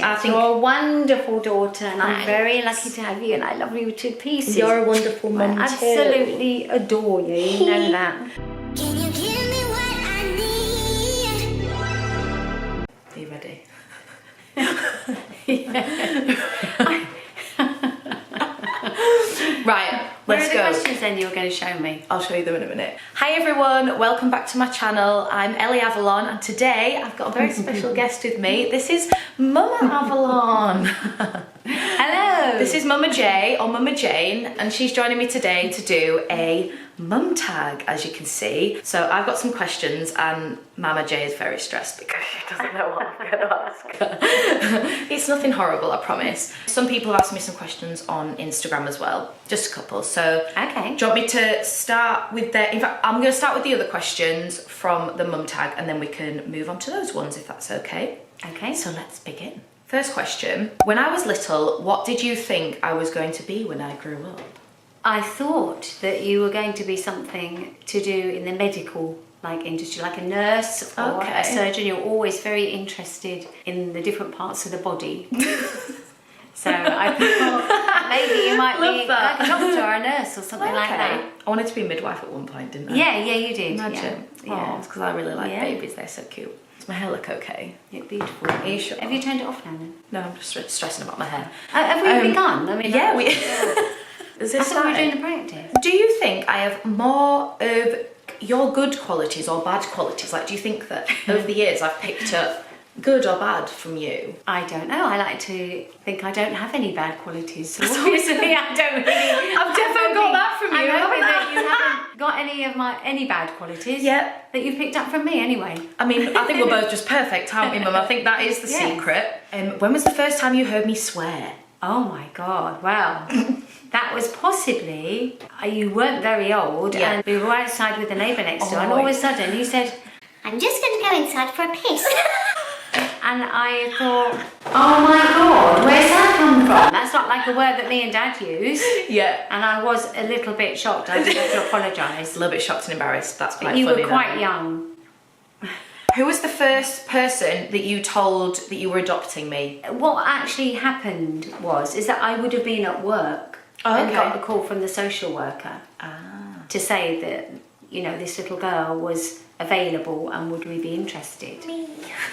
I think you're a wonderful daughter, and I'm very lucky to have you, and I love you to pieces. You're a wonderful mum too. I absolutely adore you, you know that. Can you give me what I need? Are you ready? Right, let's go. Where are the questions then you were going to show me? I'll show you them in a minute. Hi everyone, welcome back to my channel. I'm Ellie Avalon, and today I've got a very special guest with me. This is Mama Avalon. Hello. This is Mama J, or Mama Jane, and she's joining me today to do a mum tag, as you can see. So I've got some questions, and Mama J is very stressed because she doesn't know what I'm going to ask her. It's nothing horrible, I promise. Some people have asked me some questions on Instagram as well, just a couple. So okay. Do you want me to start with the, in fact, I'm going to start with the other questions from the mum tag, and then we can move on to those ones if that's okay. Okay. So let's begin. First question. When I was little, what did you think I was going to be when I grew up? I thought that you were going to be something to do in the medical industry, like a nurse or a surgeon. You're always very interested in the different parts of the body. So I thought maybe you might be like a doctor or a nurse or something like that. I wanted to be a midwife at one point, didn't I? Yeah, you did. Imagine. Yeah. Oh, it's because I really like babies. They're so cute. Does my hair look okay? It's beautiful. Are you sure? Have you turned it off now then? No, I'm just stressing about my hair. Have we begun? I mean, yeah, we... I thought we were doing the practice. Do you think I have more of your good qualities or bad qualities? Like, do you think that over the years I've picked up good or bad from you? I don't know. I like to think I don't have any bad qualities. So obviously, I don't really. I've definitely got that from you. I'm hoping that you haven't got any bad qualities. Yeah. That you've picked up from me anyway. I mean, I think we're both just perfect, aren't we, Mum? I think that is the secret. When was the first time you heard me swear? Oh my God! Well. That was possibly, you weren't very old, and we were outside with the neighbour next door, and all of a sudden you said, I'm just going to go inside for a piss. And I thought, oh my God, where's that come from? That's not like a word that me and Dad use. Yeah. And I was a little bit shocked. I did have to apologise. A little bit shocked and embarrassed. That's quite funny. You were quite young. Who was the first person that you told that you were adopting me? What actually happened is that I would have been at work and got a call from the social worker to say that, this little girl was available and would we be interested. Me.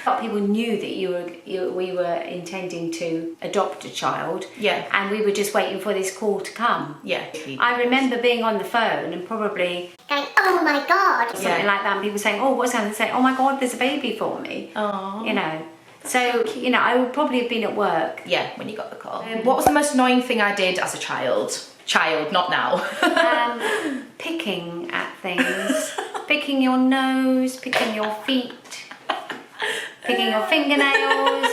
A lot of people knew that we were intending to adopt a child. Yeah. And we were just waiting for this call to come. Yeah. I remember being on the phone and probably going, oh my God. Something like that, and people saying, oh, what's that? And saying, oh my God, there's a baby for me. Oh. So, I would probably have been at work. Yeah, when you got the call. What was the most annoying thing I did as a child? Child, not now. Picking at things. Picking your nose, picking your feet, picking your fingernails.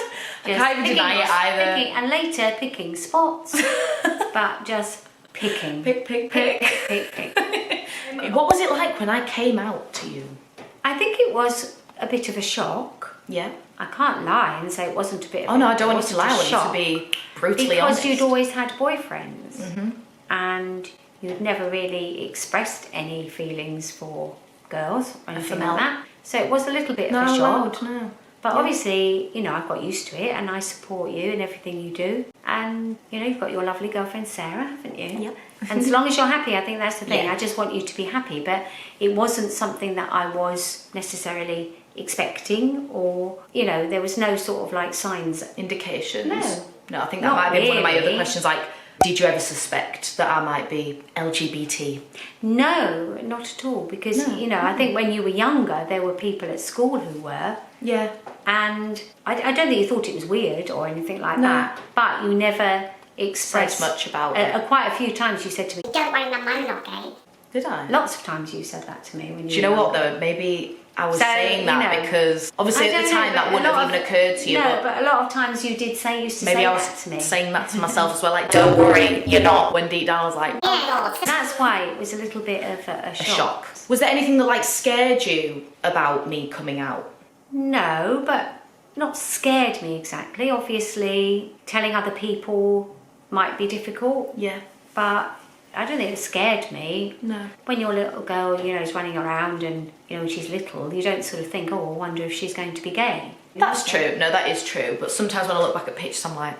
I can't even deny it either. And later picking spots, but just picking. Pick. What was it like when I came out to you? I think it was a bit of a shock. Yeah. I can't lie and say it wasn't a bit of Oh no, I don't want you to lie. I want you to be brutally honest. Because you'd always had boyfriends and you'd never really expressed any feelings for girls or anything like that. So it was a little bit of a shock. No. But obviously, I've got used to it and I support you in everything you do. And, you've got your lovely girlfriend Sarah, haven't you? Yep. And as long as you're happy, I think that's the thing. Yeah. I just want you to be happy. But it wasn't something that I was necessarily expecting or, there was no sort of signs. Indications? No, I think that Not might be one of my other really. questions, did you ever suspect that I might be LGBT? No, not at all. Because, I think when you were younger, there were people at school who were. Yeah. And I don't think you thought it was weird or anything like that. But you never expressed much about it. Quite a few times you said to me, Don't worry, Mum, I'm not gay. Did I? Lots of times you said that to me when you Do you know what though? Maybe I was saying that because obviously at the time that wouldn't have even occurred to you. No, but a lot of times you did say that to me. Maybe I was saying that to myself as well, don't worry, you're not. When deep down I was like, Yeah. That's why it was a little bit of a shock. Was there anything that scared you about me coming out? No, but not scared me exactly. Obviously, telling other people might be difficult. Yeah. But I don't think it scared me. No. When your little girl, is running around and, when she's little, you don't sort of think, oh, I wonder if she's going to be gay. That's true. No, that is true. But sometimes when I look back at pictures, I'm like,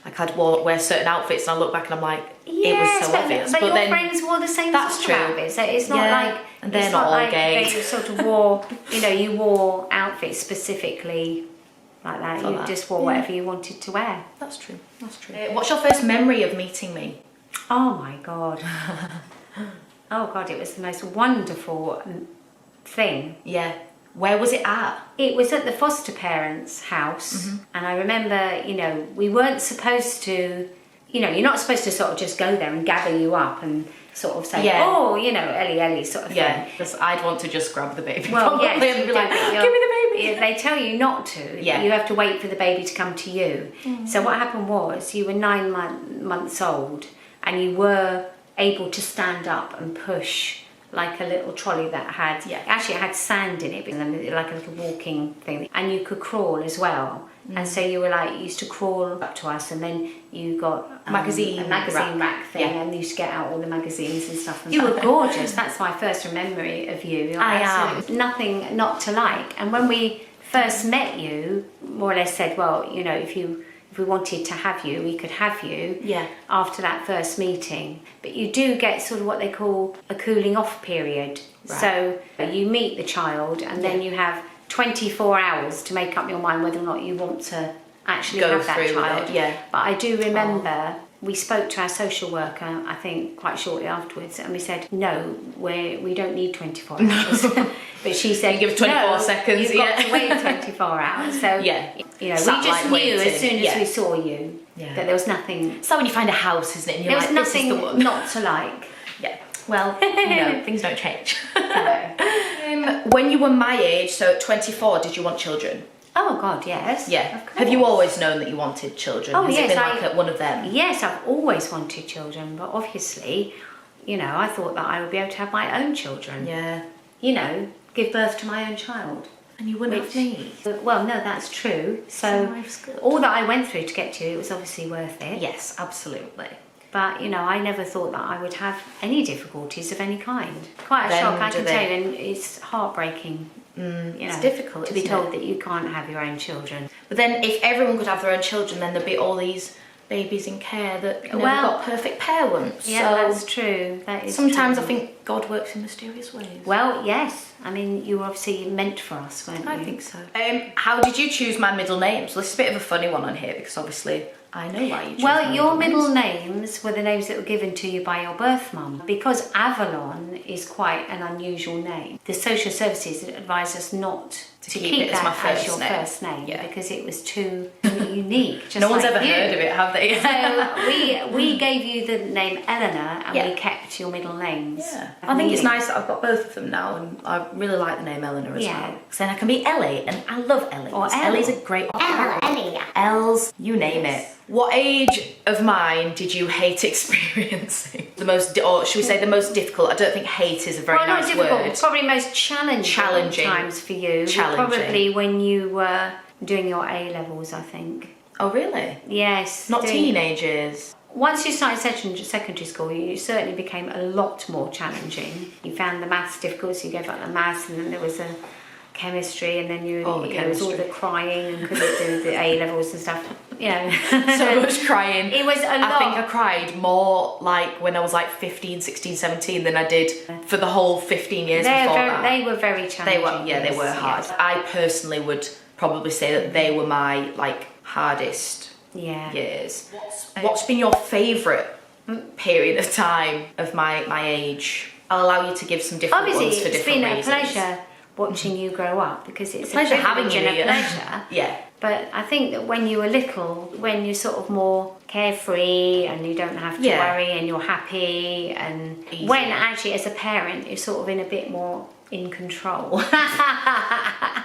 like I'd wear certain outfits, and I look back and I'm like, it was so obvious. But your then, friends wore the same that's sort true. of outfits. So it's not like and they're it's not all like gay. They sort of wore, you wore outfits specifically like that. You just wore whatever you wanted to wear. That's true. That's true. What's your first memory of meeting me? Oh my God. Oh God, it was the most wonderful thing. Yeah. Where was it at? It was at the foster parents' house, and I remember, we weren't supposed to, you're not supposed to sort of just go there and gather you up and sort of say, Ellie, sort of thing. Yeah, because I'd want to just grab the baby. Well, probably, yes, and be like, give me the baby. They tell you not to. Yeah. You have to wait for the baby to come to you. So what happened was you were 9 months old, and you were able to stand up and push like a little trolley that had, actually it had sand in it, like a little walking thing, and you could crawl as well. And so you were used to crawl up to us, and then you got a magazine rack thing, and you used to get out all the magazines and stuff. And you were gorgeous. That's my first memory of you. I am. Nothing not to like. And when we first met you, more or less said, well, if we wanted to have you, we could have you after that first meeting. But you do get sort of what they call a cooling off period. Right. So you meet the child, and then you have 24 hours to make up your mind whether or not you want to actually have that child. But I do remember we spoke to our social worker, I think, quite shortly afterwards, and we said, no, we don't need 24 hours. But she said, give us 24 seconds. You've got to wait 24 hours. So, we just knew as soon as we saw you that there was nothing. It's like when you find a house, isn't it? And you're there was nothing this is the one. Not to like. Yeah. Well, things don't change. When you were my age, so at 24, did you want children? Oh God, yes. Yeah. Have you always known that you wanted children? Oh, Has yes. it been like one of them? Yes, I've always wanted children, but obviously, I thought that I would be able to have my own children. Yeah. Give birth to my own child. And you wouldn't have me. Well, no, that's true. So all that I went through to get to you, it was obviously worth it. Yes, absolutely. But, I never thought that I would have any difficulties of any kind. Quite a shock, I can tell you, and it's heartbreaking. It's difficult to be told that you can't have your own children. But then if everyone could have their own children, then there'd be all these babies in care that never got perfect parents. Yeah, that's true. That is sometimes true. I think God works in mysterious ways. Well, yes. I mean, you were obviously meant for us, weren't you? I think so. How did you choose my middle name? So this is a bit of a funny one on here, because obviously I know why you chose my your middle names were the names that were given to you by your birth mum. Because Avalon is quite an unusual name, the social services advise us not to keep that as your first name because it was too unique. Just no one's ever you. heard of it, have they? So we gave you the name Eleanor, and we kept your middle names. Yeah. I think it's nice that I've got both of them now, and I really like the name Eleanor as well. Because then I can be Ellie, and I love Ellie. Or Ellie's a great Ellie. Els, you name it. What age of mine did you hate experiencing? The most, or should we say the most difficult? I don't think hate is a very nice not difficult, word. Probably most challenging times for you. Probably when you were doing your A levels, I think. Oh really? Yes. Not teenagers. Once you started secondary school, you certainly became a lot more challenging. You found the maths difficult, so you gave up the maths, and then there was a chemistry, and then there was all the crying and couldn't do the A levels and stuff. So much crying. It was a lot. I think I cried more when I was 15, 16, 17 than I did for the whole 15 years before that. They were very challenging. They were hard. Yes. I personally would probably say that they were my hardest years. What's been your favourite period of time of my age? I'll allow you to give some different ones for different reasons. Obviously, it's been a pleasure watching you grow up, because it's a pleasure having you and a pleasure. Yeah. But I think that when you were little, when you're sort of more carefree and you don't have to worry and you're happy, and when actually as a parent you're sort of in a bit more in control.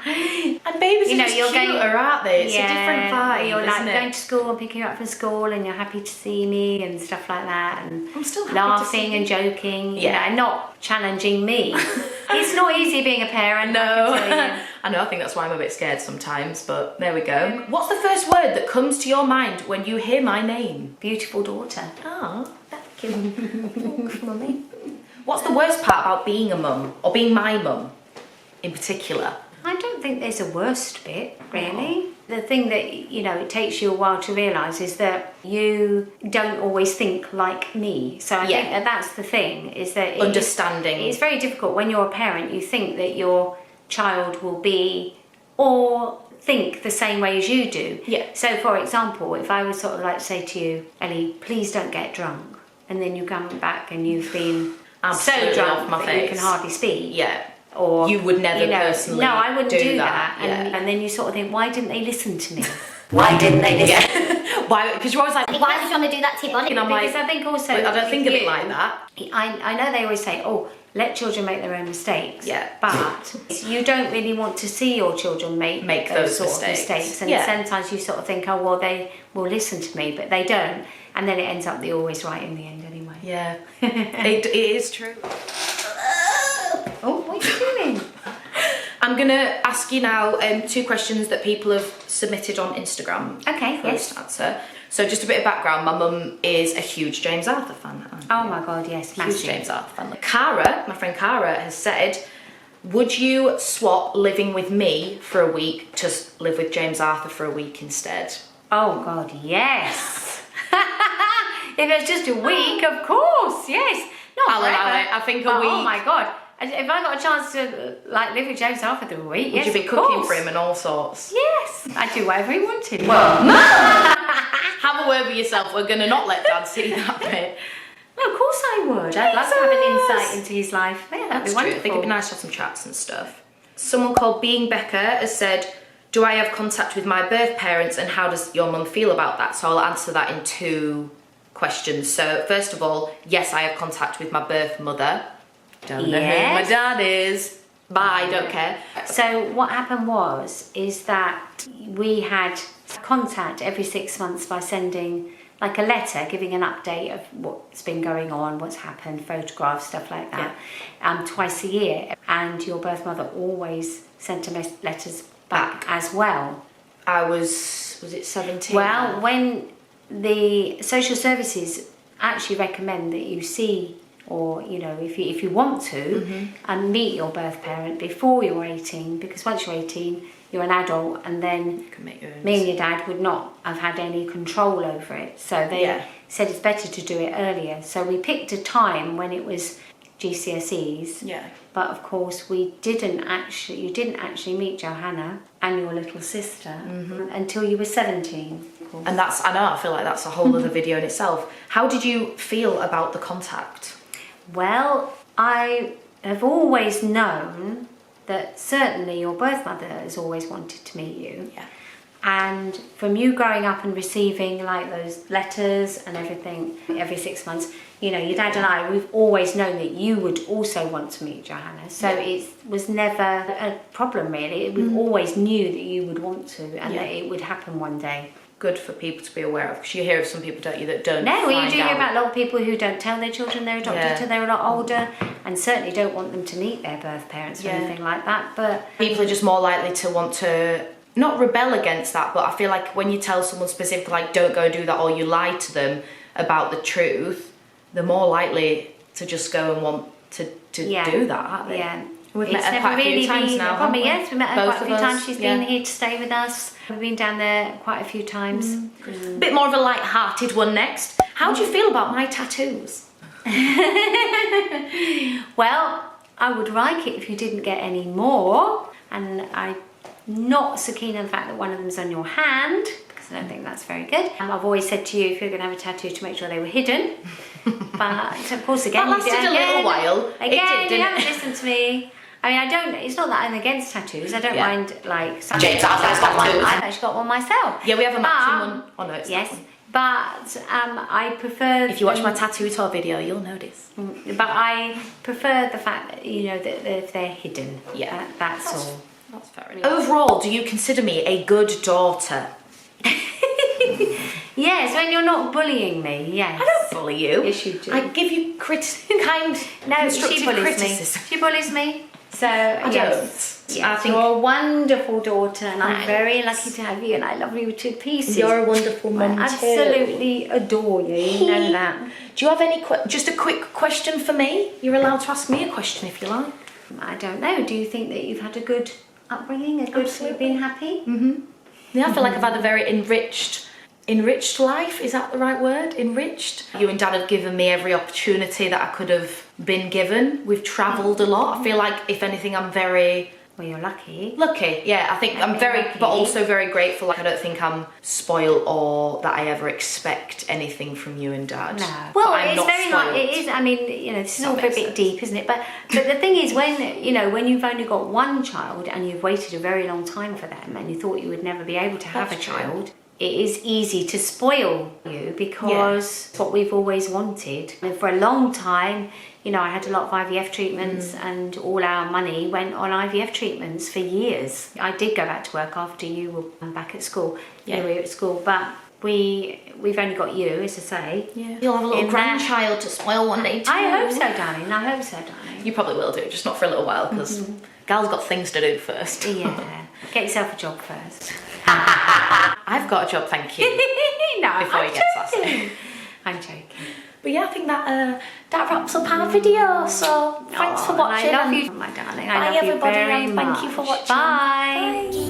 And babies are just cuter, aren't they? It's a different vibe, you're isn't it? going to school and picking you up from school, and you're happy to see me and stuff like that, and I'm still laughing and joking, and not challenging me. It's not easy being a parent. No. I know, I think that's why I'm a bit scared sometimes, but there we go. What's the first word that comes to your mind when you hear my name? Beautiful daughter. Oh, thank you. Thanks, Mummy. What's the worst part about being a mum, or being my mum in particular? I don't don't think there's a worst bit, really. The thing that, you know, it takes you a while to realise is that you don't always think like me. So I think that's the thing, is that understanding. It's very difficult when you're a parent. You think that your child will be or think the same way as you do. Yeah. So, for example, if I was sort of like say to you, Ellie, please don't get drunk, and then you come back and you've been absolutely so drunk off my that face. you can hardly speak. Yeah. Or you would never personally no, I wouldn't do that. And then you sort of think, why didn't they listen to me? Why didn't they listen? Why? Because you're always like, Why would you want to do that to your body? and I'm Because like, I think also I don't think of it you- like that. I know they always say, oh, let children make their own mistakes. Yeah. But you don't really want to see your children make those sort of mistakes. And sometimes you sort of think, oh, well, they will listen to me, but they don't. And then it ends up they're always right in the end anyway. Yeah. it is true. Oh, what are you doing? I'm going to ask you now 2 questions that people have submitted on Instagram. Okay, for us to answer. So just a bit of background, my mum is a huge James Arthur fan. Oh my God, yes, massive. Huge James Arthur fan. Cara, my friend Cara, has said, would you swap living with me for a week to live with James Arthur for a week instead? Oh God, yes. If it's just a week, of course, yes. Not I'll forever, allow it. I think a but, week. Oh my God. If I got a chance to like live with James Arthur for a week, yes, Would you be of cooking course. for him and all sorts? Yes, I'd do whatever he wanted. Well, have a word with yourself. We're going to not let Dad see that bit. No, of course I would. I'd love to have an insight into his life. Yeah, that'd That's be true. I wonderful. think it'd be nice to have some chats and stuff. Someone called Being Becca has said, do I have contact with my birth parents and how does your mum feel about that? So I'll answer that in 2 questions. So first of all, yes, I have contact with my birth mother. Don't know who my dad is. Bye, don't care. So what happened is that we had contact every 6 months by sending like a letter giving an update of what's been going on, what's happened, photographs, stuff like that, twice a year. And your birth mother always sent letters back as well. Was it 17? Well, when the social services actually recommend that you see, or you know, if you want to, and meet your birth parent before you're 18, because once you're 18 you're an adult, and then You can make your own me and your dad would not have had any control over it, so they said it's better to do it earlier. So we picked a time when it was GCSEs, but of course you didn't actually meet Johanna and your little sister until you were 17. And I feel like that's a whole other video in itself. How did you feel about the contact? Well, I have always known that certainly your birth mother has always wanted to meet you. Yeah. And from you growing up and receiving like those letters and everything every 6 months, you know, your dad and I, we've always known that you would also want to meet Johanna. So it was never a problem really. We always knew that you would want to and that it would happen one day. Good for people to be aware of, because you hear of some people, don't you, that don't No, well, you find do hear out. about a lot of people who don't tell their children they're adopted till they're a lot older, and certainly don't want them to meet their birth parents or anything like that. But people are just more likely to want to not rebel against that, but I feel like when you tell someone specifically, like, don't go and do that, or you lie to them about the truth, they're more likely to just go and want to do that, aren't they? Yeah. We've met her quite a few times now, haven't we? Yes, we met her Both quite a few of us, times. She's been here to stay with us. We've been down there quite a few times. A bit more of a light-hearted one next. How do you feel about my tattoos? Well, I would like it if you didn't get any more, and I'm not so keen on the fact that one of them's on your hand, because I don't think that's very good. I've always said to you, if you're going to have a tattoo, to make sure they were hidden. But of course, again, That lasted a little while. Again, you haven't listened to me. I mean, it's not that I'm against tattoos. I don't mind, like... James Arthur's got one. I've actually got one myself. Yeah, we have a matching one. Oh no, it's yes, that one. but I prefer... If you watch my tattoo tour video, you'll notice. But I prefer the fact that, you know, that if they're hidden. Yeah. That's all. That's fair enough. Overall, do you consider me a good daughter? Yes, when you're not bullying me, yes. I don't bully you. Yes, you do. I give you kind, No, constructive she bullies criticism. me. She bullies me. So, I yes. don't. Yes, I think you're a wonderful daughter, and I'm Thanks. very lucky to have you, and I love you to pieces. You're a wonderful mum I absolutely adore you, you know that. Do you have any just a quick question for me? You're allowed to ask me a question if you like. I don't know, do you think that you've had a good upbringing, a good being happy. Yeah, I feel like I've had a very enriched life. Is that the right word? Enriched. You and Dad have given me every opportunity that I could have been given. We've travelled a lot. I feel like, if anything, I'm very... Well, you're lucky. Lucky, yeah. I think I'm very, lucky. but also very grateful. Like, I don't think I'm spoiled or that I ever expect anything from you and Dad. No. But Well, I'm it's not very spoiled. like it is. I mean, you know, this is all a makes bit sense. deep, isn't it? But the thing is, when you've only got one child and you've waited a very long time for them, and you thought you would never be able to have That's a true. child. It is easy to spoil you because it's what we've always wanted. And for a long time, you know, I had a lot of IVF treatments and all our money went on IVF treatments for years. I did go back to work after you were back at school. Yeah. You were at school, but we've only got you, as I say. Yeah. You'll have a little In grandchild to spoil one day too. I hope so, darling. I hope so, darling. You probably will do, just not for a little while, because Gal's got things to do first. Yeah. Get yourself a job first. I've got a job, thank you. No, Before I'm he gets that joking. I'm joking. But yeah, I think that wraps up our video. So thanks for watching. I love and you, my darling. Bye I love everybody, you very and much. thank you for watching. Bye. Bye.